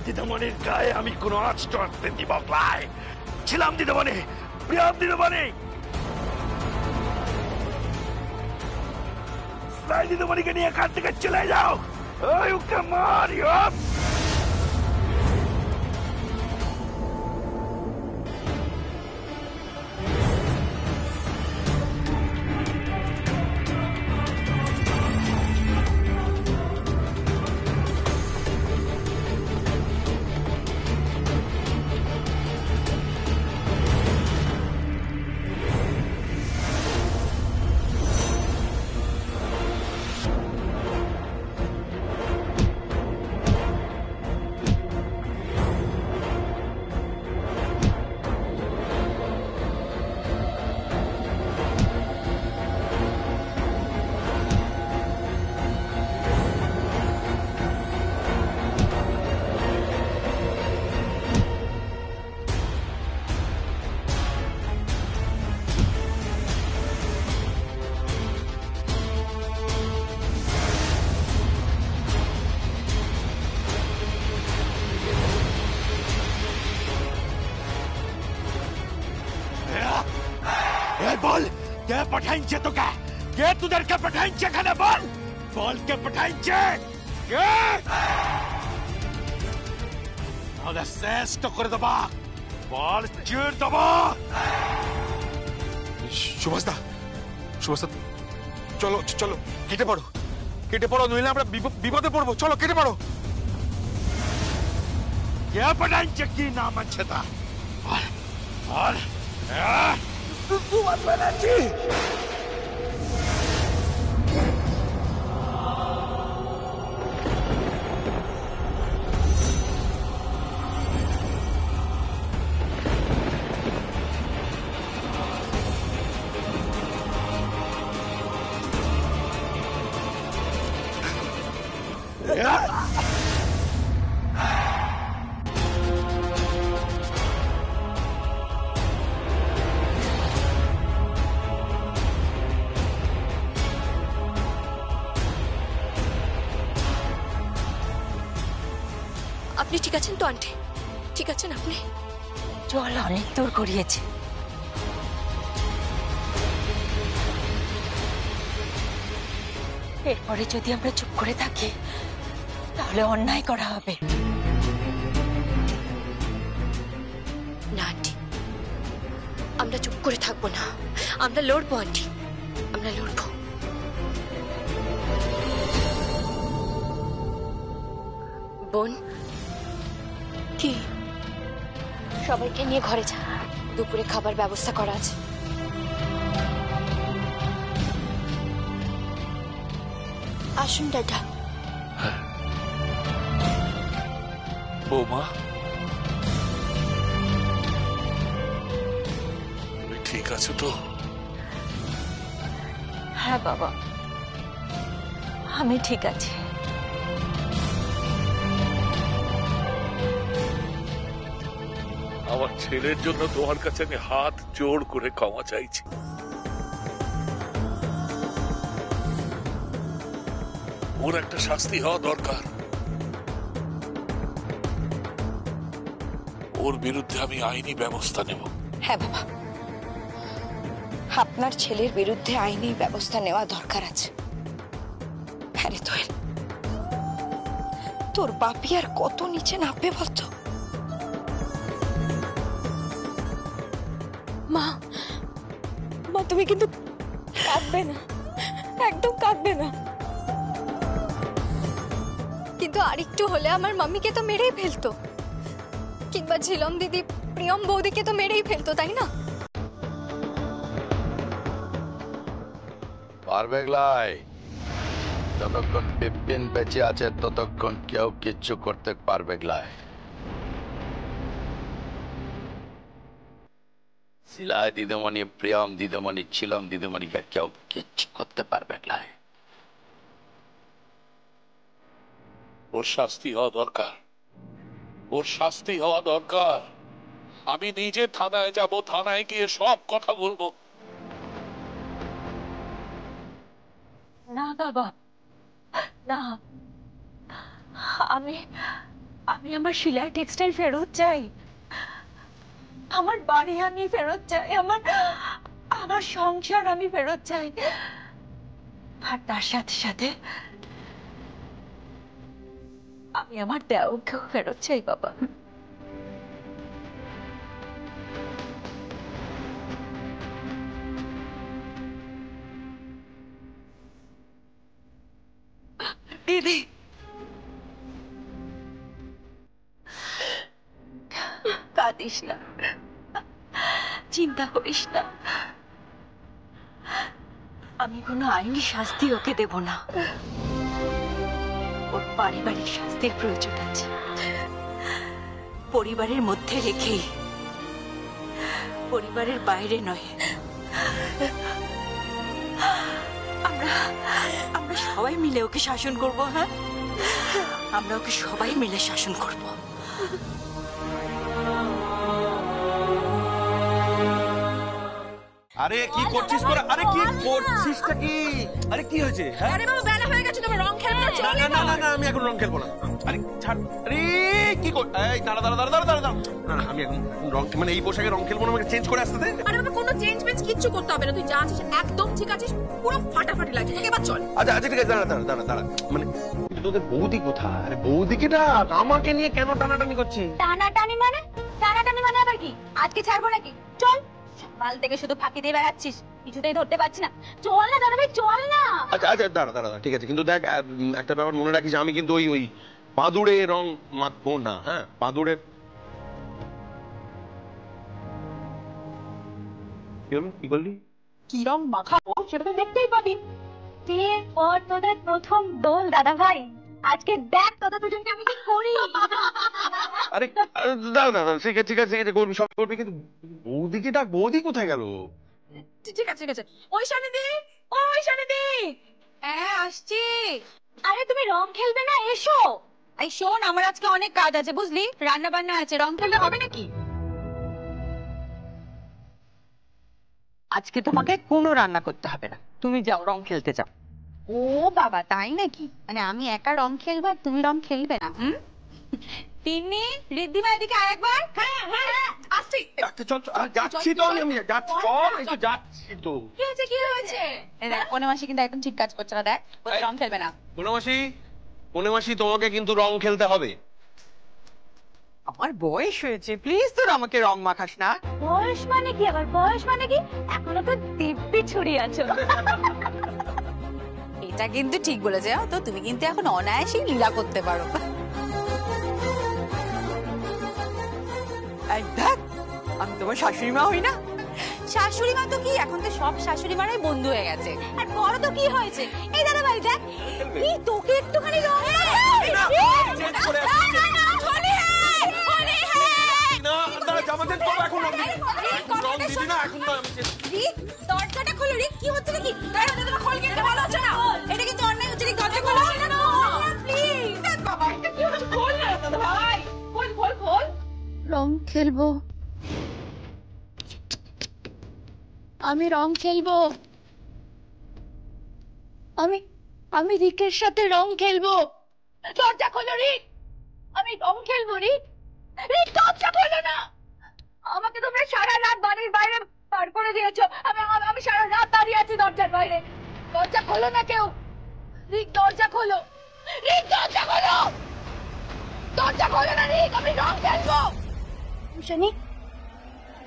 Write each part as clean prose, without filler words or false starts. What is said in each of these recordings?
দিদিমণির গায়ে আমি কোনো আঁচ চড়তে দিব ক্লাই। ছিলাম দিদিমণি, প্রিয়ম দিদিমণি। সেলাই দিদিমণিকে নিয়ে এখান থেকে চলে যাও। ওই ওকে মারিও। বল কে পাঠাইছে তোকে? কে তোদেরকে পাঠাইছে এখানে? বল বল কে পাঠাইছে? কে? ওদের শেষ তো করে দেবা। বল চির দেবা। সুভাষদা, সুভাষদা, চলো চলো কেটে পড়ো, কেটে পড়ো, নইলে আমরা বিপদে পড়বো। চলো কেটে পড়ো। কে পাঠাইছে? কি নাম আছে তা? বল বল। সুভাষ ব্যানার্জি। আপনি ঠিক আছেন তো আন্টি? ঠিক আছেন আপনি? জল অনেক দূর গড়িয়েছে। এরপরে যদি আমরা চুপ করে থাকি তাহলে অন্যায় করা হবে। না আন্টি, আমরা চুপ করে থাকবো না। আমরা লড়বো আন্টি, আমরা লড়বো। বোন, কি সবাইকে নিয়ে ঘরে যা, দুপুরে খাবার ব্যবস্থা করা আছে। আসুন দাদা। বৌমা, তুমি ঠিক আছো তো? হ্যাঁ বাবা, আমি ঠিক আছি। আমার ছেলের জন্য তোমার কাছে আমি হাত জোড় করে ক্ষমা চাইছি। ওর একটা শাস্তি হওয়া দরকার। ওর বিরুদ্ধে আমি আইনি ব্যবস্থা নেব। হ্যাঁ বাবা, আপনার ছেলের বিরুদ্ধে আইনি ব্যবস্থা নেওয়া দরকার আছে। হ্যাঁ রে তোর, তোর বাপি আর কত নিচে নামবে বলতো? মা, মা তুমি কিন্তু কাঁদবে না, একদম কাঁদবে না। কিন্তু আরেকটু হলে আমার মাম্মিকে তো মেরেই ফেলতো, কিংবা ঝিলম দিদি প্রিয়ম বৌদিকে তো মেরেই ফেলতো, তাই না? পারবে গলাই, যতক্ষণ বিপিন বেঁচে আছে ততক্ষণ কেউ কিচ্ছু করতে পারবে গলাই। শিলাই দিদিমণি, প্রিয়ম দিদিমণি, ছিলম দিদিমণিকে কেউ কিচ্ছু করতে পারবে গলাই। ওর শাস্তি হওয়া দরকার, ওর শাস্তি হওয়া দরকার। আমি নিজে থানায় যাব, থানায় গিয়ে সব কথা বলবো। না বাবা, না, আমি আমি আমার শিলা টেক্সটাইল ফেরত চাই, আমার বাড়ি আমি ফেরত চাই, আমার আমার সংসার আমি ফেরত চাই, আর তার সাথে সাথে আমি আমার দেওকেও ফেরত চাই বাবা। দিদি, কাঁদিস না, চিন্তা করিস না, আমি কোনো আইনি শাস্তি ওকে দেব না, ওর পারিবারিক শাস্তির প্রয়োজন আছে, পরিবারের মধ্যে রেখেই, পরিবারের বাইরে নয়। আমরা সবাই মিলে ওকে শাসন করব। হ্যাঁ, আমরা ওকে সবাই মিলে শাসন করব। আরে কি করছিস তোরা? আরে কি করছিসটা কি? আরে কি হয়েছে? আরে বাবা বেলা হয়ে গেছে, তোমার রং খেলনা না না না না না, আমি এখন রং খেলবো না। আরে ছাড়। আরে কি কর? এই দাঁড়া দাঁড়া দাঁড়া দাঁড়া দাঁড়া। না না, আমি এখন রং মানে এই পোশাকে রং খেলবো না, আমাকে চেঞ্জ করে আসতে দে। আরে বাবা কোনো চেঞ্জ কিচ্ছু করতে হবে না, তুই যা আছিস একদম ঠিক আছিস, পুরো ফাটাফাটি লাগছে তোকে, এবার চল। আচ্ছা আচ্ছা ঠিক আছে, দাঁড়া দাঁড়া দাঁড়া দাঁড়া। মানে তোদের বৌদি কোথায়? আরে বৌদিকে ডাক, আমাকে নিয়ে কেন টানাটানি করছিস? টানাটানি মানে? টানাটানি মানে আবার কি? আজকে ছাড়বো নাকি? চল। সকাল থেকে শুধু ফাঁকি দিয়ে বেড়াচ্ছিস, কিছুতেই ধরতে পারছি না। চল না দাদা ভাই, চল না। আচ্ছা আচ্ছা দাঁড়া দাঁড়া ঠিক আছে, কিন্তু দেখ একটা ব্যাপার মনে রাখিস, আমি কিন্তু ওই পাদুড়ে রং মাখবো না। হ্যাঁ, পাদুড়ে কি বললি? কি রং মাখাবো সেটা তো দেখতেই পাবি। বিয়ের পর তোদের প্রথম দোল দাদা ভাই, আজকে দেখ তোদের দুজনকে আমি কি করি। আরে দাও না, ঠিক আছে ঠিক আছে করবি, সব করবি, কিন্তু বৌদিকে ডাক। বৌদি কোথায় গেল? ঠিক আছে ঠিক আছে। ওই শানিদি, ওই শানিদি। হ্যাঁ আসছি। আরে তুমি রং খেলবে না? এসো। এই শোন, আমার আজকে অনেক কাজ আছে বুঝলি, রান্না বান্না আছে, রং খেললে হবে নাকি? আজকে তোমাকে কোনো রান্না করতে হবে না, তুমি যাও রং খেলতে যাও। ও বাবা তাই নাকি? মানে আমি একা রং খেলবো আর তুমি রং খেলবে না? তিন্নি, ঋদ্ধিমা এদিকে আয় একবার। হ্যাঁ হ্যাঁ আসছি। চল চল, যাচ্ছি তো আমি যাচ্ছি, চল এই তো যাচ্ছি তো। কি হয়েছে কি হয়েছে? এই দেখ পনেমাসি কিন্তু একদম ঠিক কাজ করছে না, দেখ ও রং খেলবে না। পূর্ণমাসী তোমাকে কিন্তু রং খেলতে হবে। আমার বয়স হয়েছে, প্লিজ তোর আমাকে রং মাখাস না। বয়স মানে কি? আবার বয়স মানে কি? এখনো তো দিব্যি ছুরি আছো। এটা কিন্তু ঠিক বলেছে, তো তুমি কিন্তু এখন অনায়াসেই লীলা করতে পারো। এই দেখ, আমি তোমার শাশুড়ি মা হই না? শাশুড়ি মা তো কি, এখন তো সব শাশুড়ি মারাই বন্ধু হয়ে গেছে। আর বড় তো কি হয়েছে? এই দাদা ভাই দেখ, এই তোকে একটুখানি রং দরজাটা খোলো। রিক কি হচ্ছে নাকি? দরজাটা খোল, কিন্তু ভালো হচ্ছে না, এটা কিন্তু অন্যায় হচ্ছে। রিক দরজা খোলো প্লিজ। বাবা এটা কি হচ্ছে? খোল না দাদা ভাই, খোল খোল খোল। রং খেলবো, আমি রং খেলবো, আমি রিকের সাথে রং খেলবো। দরজা খোলো রিক, আমি রং খেলবো। রিক রিক দরজা খোলো না। আমাকে তোমরা সারা রাত বাড়ির বাইরে পার করে দিয়েছো, আমি সারা রাত দাঁড়িয়ে আছি দরজার বাইরে। দরজা খোলো না কেউ। রিক দরজা খোলো, রিক দরজা খোলো, দরজা খোলো না রিক, আমি রং খেলবো। ঐশানী,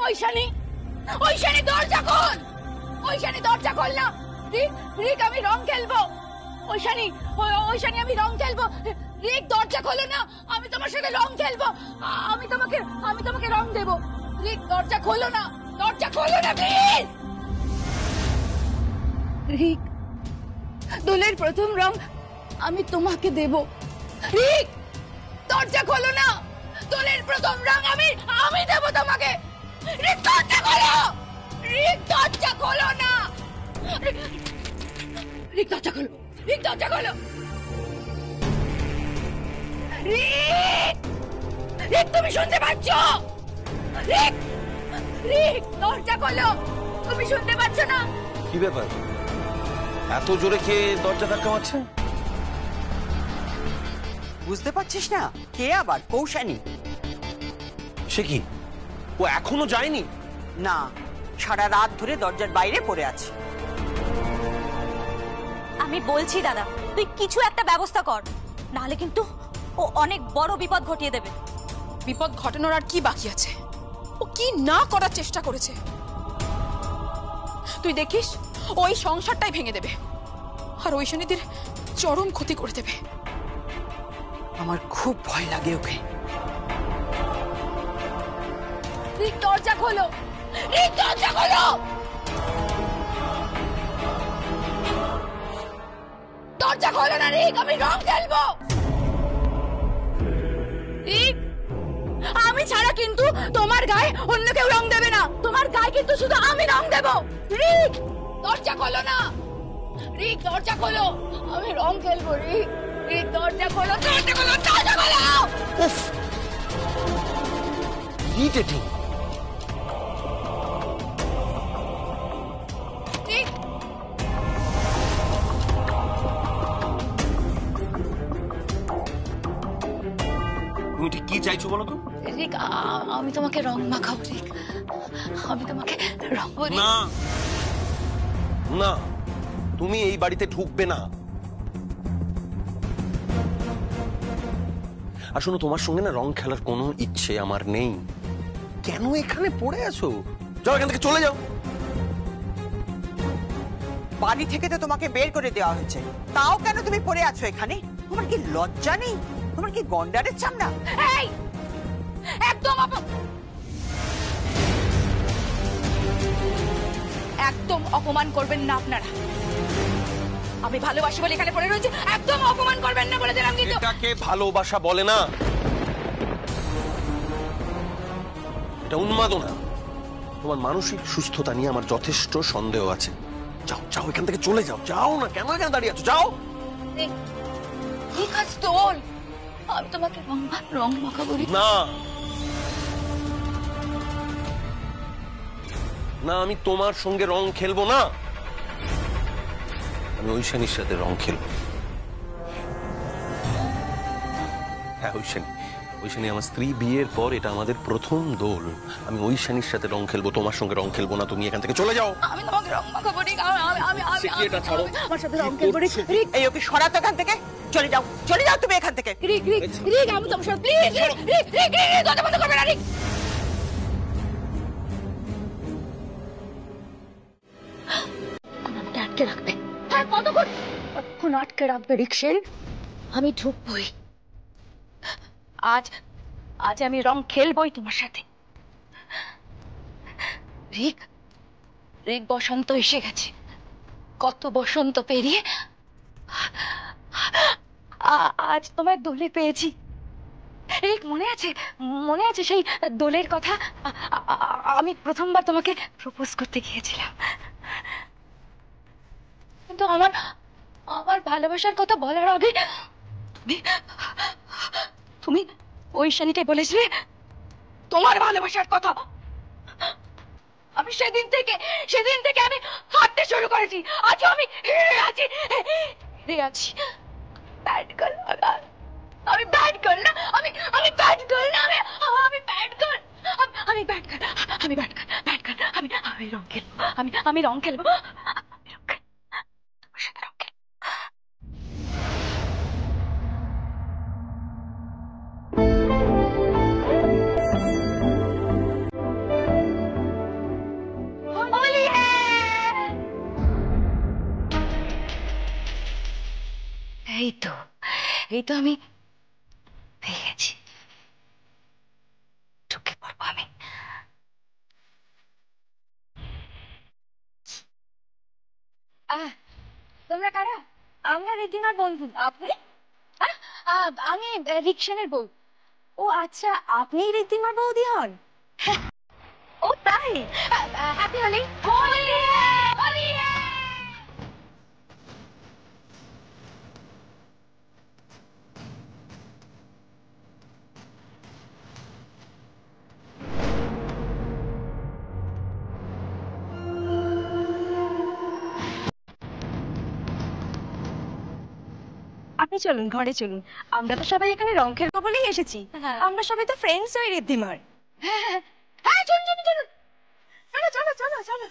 ঐশানী, ঐশানী দরজা খোল, ঐশানী দরজা খোল না। রিক রিক আমি রং খেলবো। ঐশানী, ঐশানী আমি রং খেলবো। রিক দরজা খোলো না, আমি তোমার সাথে রং খেলবো। আমি তোমাকে রং দেবো। রিক দরজা খোলো না, দরজা খোলো না প্লিজ। রিক দোলের প্রথম রং আমি তোমাকে দেব। রিক দরজা খোলো না, দোলের প্রথম রং আমি দেব তোমাকে। রিক দরজা খোলো, রিক দরজা খোলো না। রিক দরজা খোলো, রিক দরজা খোলো। রিক, রিক তুমি শুনতে পাচ্ছ? রিক, রিক দরজা খোলো, তুমি শুনতে পাচ্ছ না? কি ব্যাপার, এত জোরে কে দরজা ধাক্কা মারছে? বুঝতে পারছিস না কে আবার? কৌশানী। সে কি, ও এখনো যায়নি? না, সারা রাত ধরে দরজার বাইরে পড়ে আছে। আমি বলছি দাদা, তুই কিছু একটা ব্যবস্থা কর, নাহলে কিন্তু ও অনেক বড় বিপদ ঘটিয়ে দেবে। বিপদ ঘটানোর আর কি বাকি আছে? ও কি না করার চেষ্টা করেছে। তুই দেখিস ওই সংসারটাই ভেঙে দেবে আর ঐশানীদের চরম ক্ষতি করে দেবে। আমার খুব ভয় লাগে ওকে। রিক, দরজা খোলো! রিক, দরজা খোলো! দরজা খোলো না রিক, আমি রং খেলবো। রিক, আমি ছাড়া কিন্তু তোমার গায়ে অন্য কেউ রং দেবে না। তোমার গায়ে কিন্তু শুধু আমি রং দেব। রিক, দরজা খোলো না। রিক, দরজা খোলো, আমি রং খেলবো। রিক, রিক, দরজা খোলো, দরজা খোলো, দরজা খোলো। উফ, ইরিটেটিং। রিক, তুমি ঠিক কি চাইছো বলো তো? রিক, আমি তোমাকে রং মাখাবো। রিক, আমি তোমাকে রং বলি। না না, তুমি এই বাড়িতে ঢুকবে না। আর শোনো, তোমার সঙ্গে না রং খেলার কোনো ইচ্ছে আমার নেই। কেন এখানে পড়ে আছো? যাও এখান থেকে, চলে যাও। বাড়ি থেকে তো তোমাকে বের করে দেওয়া হয়েছে, তাও কেন তুমি পড়ে আছো এখানে? তোমার কি লজ্জা নেই? তোমার কি গন্ডারের চামড়া? এই, একদম একদম অপমান করবেন না আপনারা। আমি ভালোবাসি বলে এখানে পড়ে রয়েছে, একদম অপমান করবেন না বলে দিলাম কিন্তু। এটাকে ভালোবাসা বলে না, এটা উন্মাদনা। তোমার মানসিক সুস্থতা নিয়ে আমার যথেষ্ট সন্দেহ আছে। যাও যাও এখান থেকে, চলে যাও। যাও না, কেন এখানে দাঁড়িয়ে আছো? যাও। ঠিক আছে তোল, আমি তোমাকে রং মাখাবো। না না, আমি তোমার সঙ্গে রং খেলবো না। আমি ঐশানীর সাথে রং খেলবো। হ্যাঁ, ঐশানী, ঐশানী আমার স্ত্রী। বিয়ের পর এটা আমাদের প্রথম দোল। আমি ঐশানীর সাথে রং খেলবো, তোমার সঙ্গে রং খেলবো না। তুমি এখান থেকে চলে যাও। আমি তোমাকে রং মাখাবো। এটা ছাড়ো। আমার সাথে রং খেলবো। রিক, এই ওকে সরাতো এখান থেকে। চলে যাও, চলে যাও তুমি এখান থেকে। রিক, রিক, রিক, আমি তোমার সাথে প্লিজ। রিক, রিক, রিক, রিক, দরজা বন্ধ করবে না। রিক, আমাকে আটকে রাখবে। হ্যাঁ, কতক্ষণ আটকে রাখবে রিকশেল? আমি ঢুকবই। আজ আমি রং খেলবই তোমার সাথে। রিক, রিক, বসন্ত এসে গেছে। কত বসন্ত পেরিয়ে আজ তোমার দোলে পেয়েছি। রিক, মনে আছে সেই দোলের কথা? আমি প্রথমবার তোমাকে প্রপোজ করতে গিয়েছিলাম, কিন্তু আমার ভালোবাসার কথা বলার আগে তুমি ঐশানীকে বলেছিলে তোমার ভালোবাসার কথা। আমি সেদিন থেকে আমি হাঁটতে শুরু করেছি। আজ আমি হেরে আছি। ব্যাড গার্ল, আমি ব্যাড গার্ল না, আমি ব্যাড গার্ল না, আমি ব্যাড গার্ল, আমি ব্যাড গার্ল, আমি ব্যাড গার্ল, ব্যাড গার্ল। আমি রং খেলবো, আমি রং খেলবো, আমি রং খেলবো, তোমার সাথে রং খেলবো। এই তো আমি পেয়ে গেছি। ঢুকে পড়বো আমি। তোমরা কারা? আমরা রিদ্ধিমার বন্ধু। আপনি? আমি রিকশনের বউ। ও আচ্ছা, আপনি রিদ্ধিমার বৌদি হন? ও তাই? হ্যাপি হোলি। আপনি আপনি চলুন ঘরে চলুন, আমরা তো সবাই এখানে রং খেলবো বলেই এসেছি। আমরা সবাই তো ফ্রেন্ডস হই ঋদ্ধিমার। হ্যাঁ চলুন চলুন চলুন, চলো চলো চলো চলো।